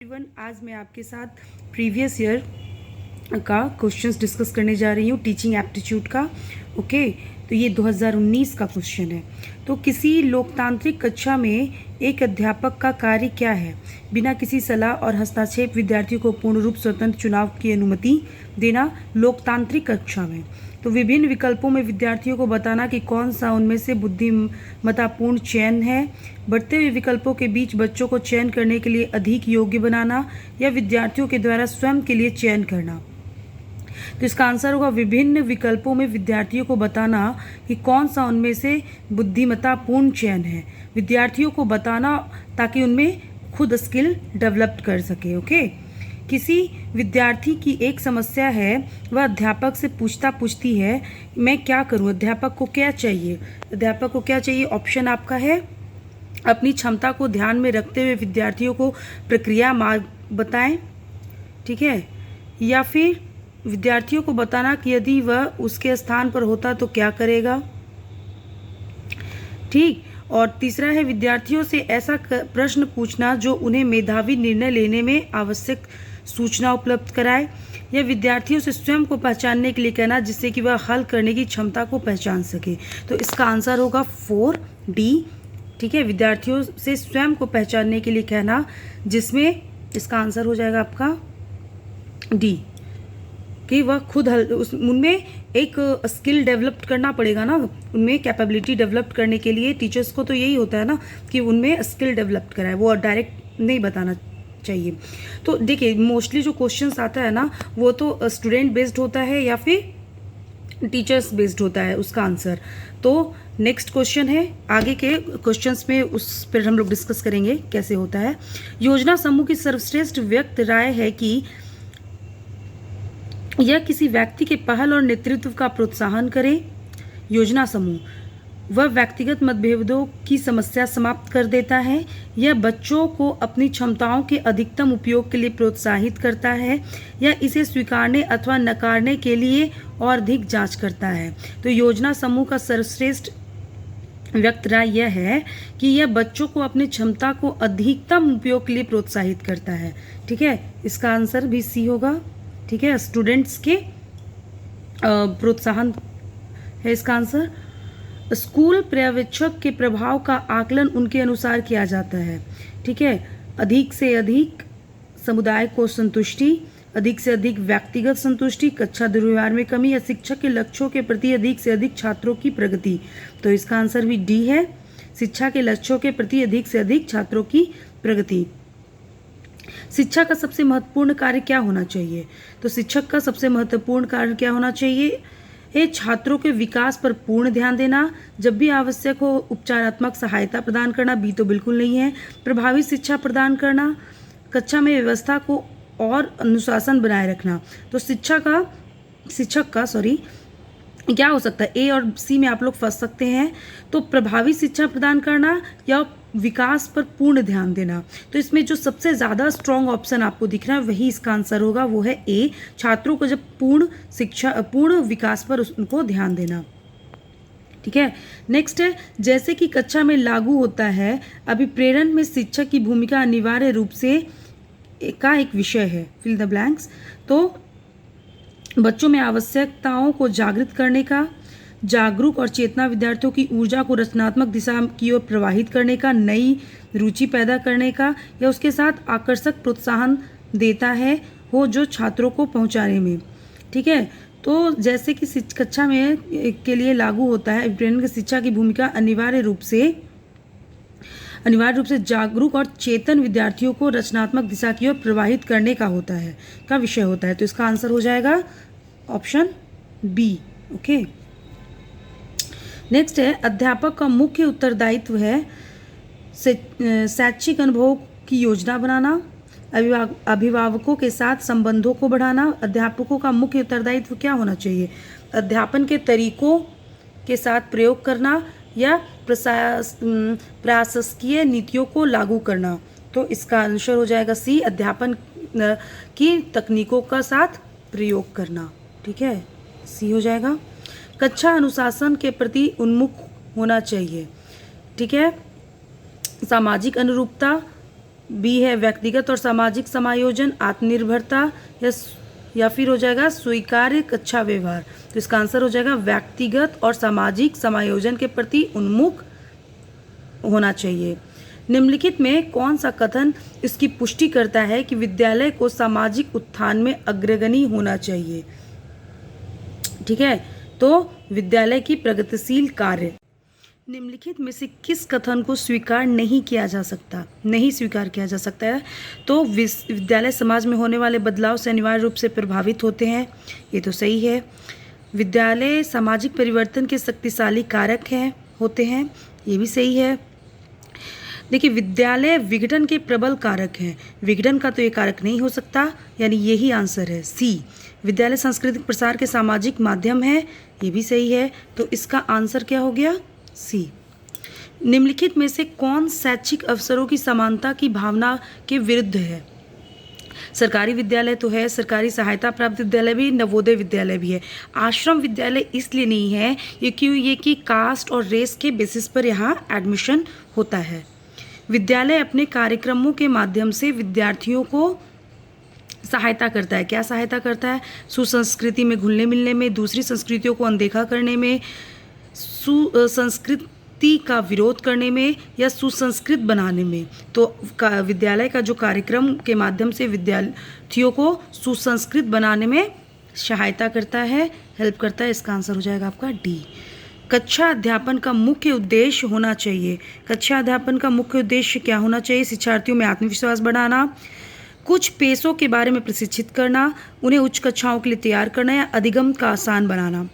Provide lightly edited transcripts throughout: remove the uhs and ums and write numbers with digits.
Everyone, आज मैं आपके साथ प्रीवियस ईयर का क्वेश्चंस डिस्कस करने जा रही हूँ टीचिंग एप्टीट्यूड का। ओके, तो ये 2019 का क्वेश्चन है। तो किसी लोकतांत्रिक कक्षा में एक अध्यापक का कार्य क्या है? बिना किसी सलाह और हस्तक्षेप विद्यार्थियों को पूर्ण रूप स्वतंत्र चुनाव की अनुमति देना लोकतांत्रिक कक्षा में। तो विभिन्न विकल्पों में विद्यार्थियों को बताना कि कौन सा उनमें से बुद्धिमत्तापूर्ण चयन है। बढ़ते हुए विकल्पों के बीच बच्चों को चयन करने के लिए अधिक योग्य बनाना या विद्यार्थियों के द्वारा स्वयं के लिए चयन करना। तो इसका आंसर होगा विभिन्न विकल्पों में विद्यार्थियों को बताना कि कौन सा उनमें से बुद्धिमत्तापूर्ण चयन है। विद्यार्थियों को बताना ताकि उनमें खुद स्किल डेवलप कर सके। ओके, किसी विद्यार्थी की एक समस्या है, वह अध्यापक से पूछती है मैं क्या करूं? अध्यापक को क्या चाहिए? अध्यापक को क्या चाहिए? ऑप्शन आपका है अपनी क्षमता को ध्यान में रखते हुए विद्यार्थियों को प्रक्रिया मार्ग बताएं, ठीक है, या फिर विद्यार्थियों को बताना कि यदि वह उसके स्थान पर होता तो क्या करेगा। ठीक, और तीसरा है विद्यार्थियों से ऐसा प्रश्न पूछना जो उन्हें मेधावी निर्णय लेने में आवश्यक सूचना उपलब्ध कराए, या विद्यार्थियों से स्वयं को पहचानने के लिए कहना जिससे कि वह हल करने की क्षमता को पहचान सके। तो इसका आंसर होगा 4D। ठीक है, विद्यार्थियों से स्वयं को पहचानने के लिए कहना, जिसमें इसका आंसर हो जाएगा आपका D कि वह खुद उनमें एक स्किल डेवलप करना पड़ेगा ना, उनमें कैपेबिलिटी डेवलप करने के लिए टीचर्स को तो यही होता है ना कि उनमें स्किल डेवलप कराए, वो डायरेक्ट नहीं बताना चाहिए। तो देखिए मोस्टली जो क्वेश्चंस आता है ना वो तो स्टूडेंट बेस्ड होता है या फिर टीचर्स बेस्ड होता है उसका आंसर। तो नेक्स्ट क्वेश्चन है, आगे के क्वेश्चंस में उस पर हम लोग डिस्कस करेंगे कैसे होता है। योजना समूह की सर्वश्रेष्ठ व्यक्त राय है कि यह किसी व्यक्ति के पहल और नेतृत्व का प्रोत्साहन करे। योजना समूह वह व्यक्तिगत मतभेदों की समस्या समाप्त कर देता है। यह बच्चों को अपनी क्षमताओं के अधिकतम उपयोग के लिए प्रोत्साहित करता है या इसे स्वीकारने अथवा नकारने के लिए और अधिक जांच करता है। तो योजना समूह का सर्वश्रेष्ठ व्यक्त राय यह है कि यह बच्चों को अपनी क्षमता को अधिकतम उपयोग के लिए प्रोत्साहित करता है। ठीक है, इसका आंसर भी सी होगा। ठीक है, स्टूडेंट्स के प्रोत्साहन है इसका आंसर। स्कूल पर्यवेक्षक के प्रभाव का आकलन उनके अनुसार किया जाता है। ठीक है, अधिक से अधिक समुदाय को संतुष्टि, अधिक से अधिक व्यक्तिगत संतुष्टि, कक्षा दुर्व्यवहार में कमी या शिक्षक के लक्ष्यों के प्रति अधिक से अधिक छात्रों की प्रगति। तो इसका आंसर भी डी है, शिक्षा के लक्ष्यों के प्रति अधिक से अधिक छात्रों की प्रगति। शिक्षा का सबसे महत्वपूर्ण कार्य क्या होना चाहिए? तो शिक्षक का सबसे महत्वपूर्ण कार्य क्या होना चाहिए? छात्रों के विकास पर पूर्ण ध्यान देना, जब भी आवश्यक हो उपचारात्मक सहायता प्रदान करना, बी तो बिल्कुल नहीं है। प्रभावी शिक्षा प्रदान करना, कक्षा में व्यवस्था को और अनुशासन बनाए रखना। तो शिक्षक का क्या हो सकता है? ए और सी में आप लोग फंस सकते हैं। तो प्रभावी शिक्षा प्रदान करना या विकास पर पूर्ण ध्यान देना। तो इसमें जो सबसे ज़्यादा स्ट्रॉन्ग ऑप्शन आपको दिख रहा है वही इसका आंसर होगा, वो है ए, छात्रों को जब पूर्ण विकास पर उनको ध्यान देना। ठीक है, नेक्स्ट है जैसे कि कक्षा में लागू होता है, अभिप्रेरण में शिक्षक की भूमिका अनिवार्य रूप से एक विषय है, फिल द ब्लैंक्स। तो बच्चों में आवश्यकताओं को जागृत करने का, जागरूक और चेतना विद्यार्थियों की ऊर्जा को रचनात्मक दिशा की ओर प्रवाहित करने का, नई रुचि पैदा करने का, या उसके साथ आकर्षक प्रोत्साहन देता है हो जो छात्रों को पहुंचाने में। ठीक है, तो जैसे कि कक्षा में के लिए लागू होता है, अभिप्रेरण की शिक्षा की भूमिका अनिवार्य रूप से जागरूक और चेतन विद्यार्थियों को रचनात्मक दिशा की ओर प्रवाहित करने का विषय होता है। तो इसका आंसर हो जाएगा ऑप्शन बी। ओके, नेक्स्ट है अध्यापक का मुख्य उत्तरदायित्व है शैक्षिक अनुभव की योजना बनाना, अभिभावकों के साथ संबंधों को बढ़ाना। अध्यापकों का मुख्य उत्तरदायित्व क्या होना चाहिए? अध्यापन के तरीकों के साथ प्रयोग करना या प्रशासकीय नीतियों को लागू करना। तो इसका आंसर हो जाएगा सी, अध्यापन की तकनीकों का साथ प्रयोग करना। ठीक है, सी हो जाएगा। कक्षा अनुशासन के प्रति उन्मुख होना चाहिए। ठीक है, सामाजिक अनुरूपता, बी है व्यक्तिगत और सामाजिक समायोजन, आत्मनिर्भरता, या फिर हो जाएगा स्वीकार्य अच्छा व्यवहार। तो इसका आंसर हो जाएगा व्यक्तिगत और सामाजिक समायोजन के प्रति उन्मुख होना चाहिए। निम्नलिखित में कौन सा कथन इसकी पुष्टि करता है कि विद्यालय को सामाजिक उत्थान में अग्रगणी होना चाहिए? ठीक है, तो विद्यालय की प्रगतिशील कार्य। निम्नलिखित में से किस कथन को स्वीकार नहीं किया जा सकता, नहीं स्वीकार किया जा सकता है? तो विद्यालय समाज में होने वाले बदलाव से अनिवार्य रूप से प्रभावित होते हैं, ये तो सही है। विद्यालय सामाजिक परिवर्तन के शक्तिशाली कारक होते हैं, ये भी सही है। देखिए, विद्यालय विघटन के प्रबल कारक हैं, विघटन का तो ये कारक नहीं हो सकता, यानी यही आंसर है सी। विद्यालय सांस्कृतिक प्रसार के सामाजिक माध्यम है, ये भी सही है। तो इसका आंसर क्या हो गया? सी। निम्नलिखित में से कौन शैक्षिक अवसरों की समानता की भावना के विरुद्ध है? सरकारी विद्यालय तो है, सरकारी सहायता प्राप्त विद्यालय भी, नवोदय विद्यालय भी है। आश्रम विद्यालय इसलिए नहीं है ये कि कास्ट और रेस के बेसिस पर यहाँ एडमिशन होता है। विद्यालय अपने कार्यक्रमों के माध्यम से विद्यार्थियों को सहायता करता है। क्या सहायता करता है? सुसंस्कृति में घुलने मिलने में, दूसरी संस्कृतियों को अनदेखा करने में, सुसंस्कृति का विरोध करने में, या सुसंस्कृत बनाने में। तो विद्यालय का जो कार्यक्रम के माध्यम से विद्यार्थियों को सुसंस्कृत बनाने में सहायता करता है, हेल्प करता है। इसका आंसर हो जाएगा आपका डी। कक्षा अध्यापन का मुख्य उद्देश्य होना चाहिए। कक्षा अध्यापन का मुख्य उद्देश्य क्या होना चाहिए? शिक्षार्थियों में आत्मविश्वास बढ़ाना, कुछ पेशों के बारे में प्रशिक्षित करना, उन्हें उच्च कक्षाओं के लिए तैयार करना, या अधिगम का आसान बनाना।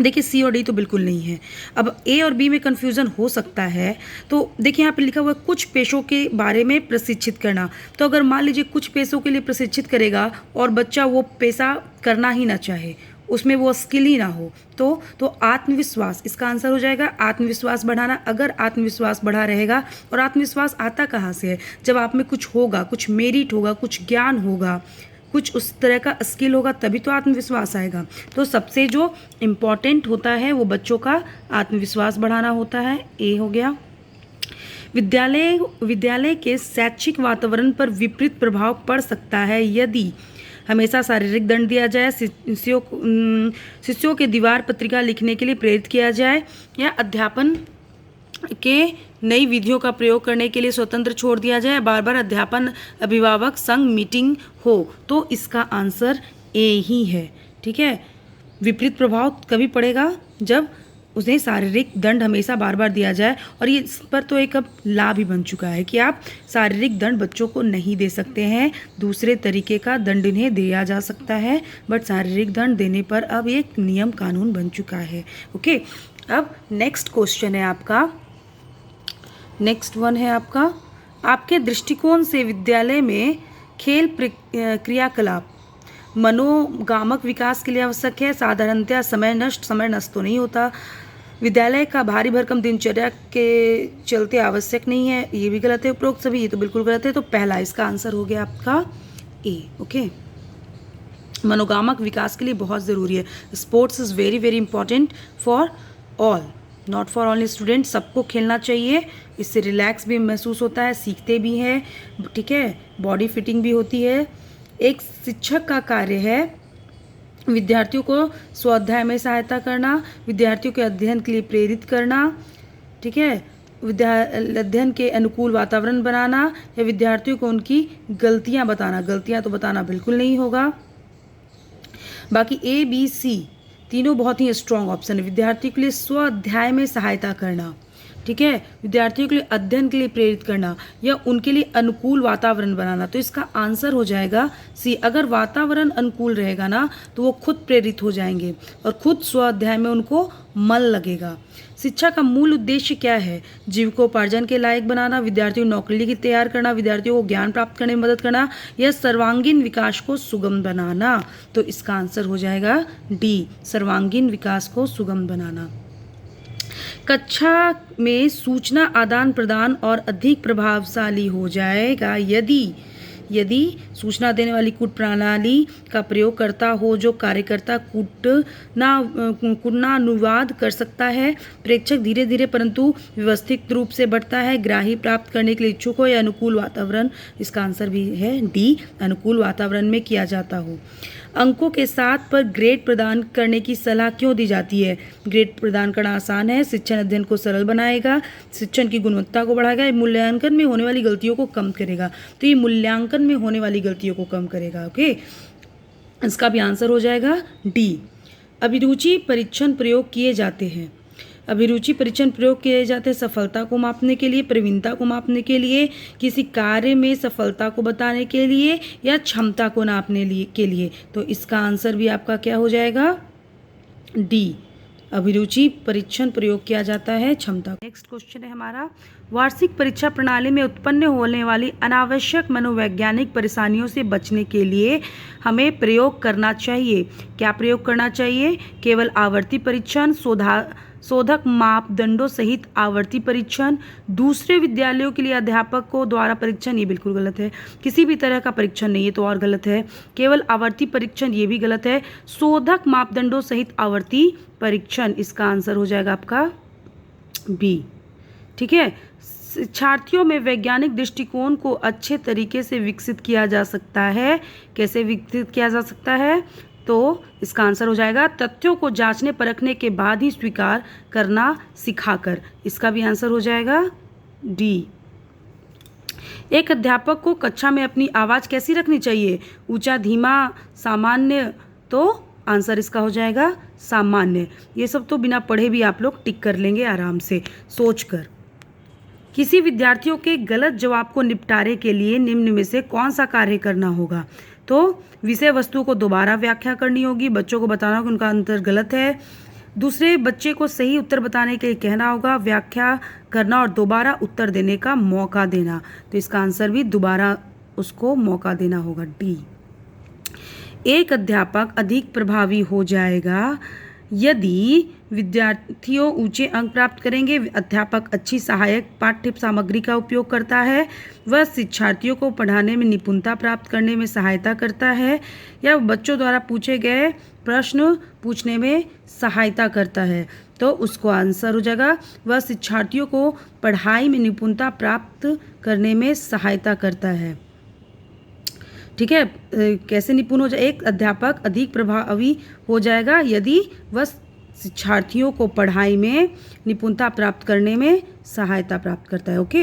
देखिए, सी और डी तो बिल्कुल नहीं है। अब ए और बी में कन्फ्यूज़न हो सकता है। तो देखिए, यहाँ पे लिखा हुआ है कुछ पेशों के बारे में प्रशिक्षित करना। तो अगर मान लीजिए कुछ पेशों के लिए प्रशिक्षित करेगा और बच्चा वो पेशा करना ही ना चाहे, उसमें वो स्किल ही ना हो, तो आत्मविश्वास, इसका आंसर हो जाएगा आत्मविश्वास बढ़ाना। अगर आत्मविश्वास बढ़ा रहेगा, और आत्मविश्वास आता कहाँ से है? जब आप में कुछ होगा, कुछ मेरिट होगा, कुछ ज्ञान होगा, कुछ उस तरह का स्किल होगा, तभी तो आत्मविश्वास आएगा। तो सबसे जो इम्पॉर्टेंट होता है वो बच्चों का आत्मविश्वास बढ़ाना होता है। ए हो गया। विद्यालय के शैक्षिक वातावरण पर विपरीत प्रभाव पड़ सकता है यदि हमेशा शारीरिक दंड दिया जाए, शिष्यों के दीवार पत्रिका लिखने के लिए प्रेरित किया जाए, या अध्यापन के नई विधियों का प्रयोग करने के लिए स्वतंत्र छोड़ दिया जाए, बार बार अध्यापन अभिभावक संघ मीटिंग हो। तो इसका आंसर ए ही है। ठीक है, विपरीत प्रभाव कभी पड़ेगा? जब उन्हें शारीरिक दंड हमेशा बार बार दिया जाए। और ये इस पर तो एक अब लाभ भी बन चुका है कि आप शारीरिक दंड बच्चों को नहीं दे सकते हैं, दूसरे तरीके का दंड इन्हें दिया जा सकता है, बट शारीरिक दंड देने पर अब एक नियम कानून बन चुका है। ओके, अब नेक्स्ट क्वेश्चन है आपका, नेक्स्ट वन है आपका, आपके दृष्टिकोण से विद्यालय में खेल क्रियाकलाप मनोगामक विकास के लिए आवश्यक है? साधारणतया समय नष्ट तो नहीं होता। विद्यालय का भारी भरकम दिनचर्या के चलते आवश्यक नहीं है, ये भी गलत है। उपरोक्त सभी, ये तो बिल्कुल गलत है। तो पहला इसका आंसर हो गया आपका ए। ओके, मनोगामक विकास के लिए बहुत ज़रूरी है। Sports is very very important for all, not for only student. सबको खेलना चाहिए, इससे रिलैक्स भी महसूस होता है, सीखते भी हैं। ठीक है, बॉडी फिटिंग भी होती है। एक शिक्षक का कार्य है विद्यार्थियों को स्वाध्याय में सहायता करना, विद्यार्थियों के अध्ययन के लिए प्रेरित करना, ठीक है, अध्ययन के अनुकूल वातावरण बनाना, या विद्यार्थियों को उनकी गलतियां बताना। गलतियां तो बताना बिल्कुल नहीं होगा। बाकी ए बी सी तीनों बहुत ही स्ट्रॉन्ग ऑप्शन है। विद्यार्थियों के लिए स्वाध्याय में सहायता करना, ठीक है, विद्यार्थियों के लिए अध्ययन के लिए प्रेरित करना, या उनके लिए अनुकूल वातावरण बनाना। तो इसका आंसर हो जाएगा सी। अगर वातावरण अनुकूल रहेगा ना तो वो खुद प्रेरित हो जाएंगे और खुद स्वाध्याय में उनको मन लगेगा। शिक्षा का मूल उद्देश्य क्या है? जीविकोपार्जन के लायक बनाना, विद्यार्थियों को नौकरी की तैयार करना, विद्यार्थियों को ज्ञान प्राप्त करने में मदद करना, या सर्वांगीण विकास को सुगम बनाना। तो इसका आंसर हो जाएगा डी, सर्वांगीण विकास को सुगम बनाना। कक्षा में सूचना आदान प्रदान और अधिक प्रभावशाली हो जाएगा यदि सूचना देने वाली कूट प्रणाली का प्रयोग करता हो जो कार्यकर्ता कूटनानुवाद कर सकता है, प्रेक्षक धीरे धीरे परंतु व्यवस्थित रूप से बढ़ता है, ग्राही प्राप्त करने के लिए इच्छुक हो या अनुकूल वातावरण, इसका आंसर भी है डी, अनुकूल वातावरण में किया जाता हो। अंकों के साथ पर ग्रेड प्रदान करने की सलाह क्यों दी जाती है? ग्रेड प्रदान करना आसान है, शिक्षण अध्ययन को सरल बनाएगा, शिक्षण की गुणवत्ता को बढ़ाएगा, मूल्यांकन में होने वाली गलतियों को कम करेगा। तो ये मूल्यांकन में होने वाली गलतियों को कम करेगा। ओके, इसका भी आंसर हो जाएगा डी। अभिरुचि परीक्षण प्रयोग किए जाते हैं। अभिरुचि परीक्षण प्रयोग किए जाते हैं सफलता को मापने के लिए, प्रवीणता को मापने के लिए, किसी कार्य में सफलता को बताने के लिए या क्षमता को नापने के लिए। तो इसका आंसर भी आपका क्या हो जाएगा? डी, अभिरुचि परीक्षण प्रयोग किया जाता है क्षमता। नेक्स्ट क्वेश्चन है हमारा, वार्षिक परीक्षा प्रणाली में उत्पन्न होने वाली अनावश्यक मनोवैज्ञानिक परेशानियों से बचने के लिए हमें प्रयोग करना चाहिए। क्या प्रयोग करना चाहिए? केवल आवर्ती परीक्षण, शोधक मापदंडों सहित आवर्ती परीक्षण, दूसरे विद्यालयों के लिए अध्यापकों द्वारा परीक्षण, ये बिल्कुल गलत है। किसी भी तरह का परीक्षण नहीं, ये तो और गलत है। केवल आवर्ती परीक्षण, ये भी गलत है। शोधक मापदंडों सहित आवर्ती परीक्षण, इसका आंसर हो जाएगा आपका बी। ठीक है, शिक्षार्थियों में वैज्ञानिक दृष्टिकोण को अच्छे तरीके से विकसित किया जा सकता है। कैसे विकसित किया जा सकता है? तो इसका आंसर हो जाएगा तथ्यों को जांचने परखने के बाद ही स्वीकार करना सिखाकर, इसका भी आंसर हो जाएगा डी। एक अध्यापक को कक्षा में अपनी आवाज़ कैसी रखनी चाहिए? ऊंचा, धीमा, सामान्य? तो आंसर इसका हो जाएगा सामान्य। ये सब तो बिना पढ़े भी आप लोग टिक कर लेंगे आराम से सोचकर। किसी विद्यार्थियों के गलत जवाब को निपटारे के लिए निम्न में से कौन सा कार्य करना होगा? तो विषय वस्तु को दोबारा व्याख्या करनी होगी, बच्चों को बताना होगा उनका उत्तर गलत है, दूसरे बच्चे को सही उत्तर बताने के लिए कहना होगा, व्याख्या करना और दोबारा उत्तर देने का मौका देना। तो इसका आंसर भी दोबारा उसको मौका देना होगा, डी। एक अध्यापक अधिक प्रभावी हो जाएगा यदि विद्यार्थियों ऊंचे अंक प्राप्त करेंगे, अध्यापक अच्छी सहायक पाठ्य सामग्री का उपयोग करता है, वह शिक्षार्थियों को पढ़ाने में निपुणता प्राप्त करने में सहायता करता है, या बच्चों द्वारा पूछे गए प्रश्न पूछने में सहायता करता है। तो उसको आंसर हो जाएगा वह शिक्षार्थियों को पढ़ाई में निपुणता प्राप्त करने में सहायता करता है। ठीक है, कैसे निपुण हो जाए? एक अध्यापक अधिक प्रभावी हो जाएगा यदि वह शिक्षार्थियों को पढ़ाई में निपुणता प्राप्त करने में सहायता प्राप्त करता है। ओके।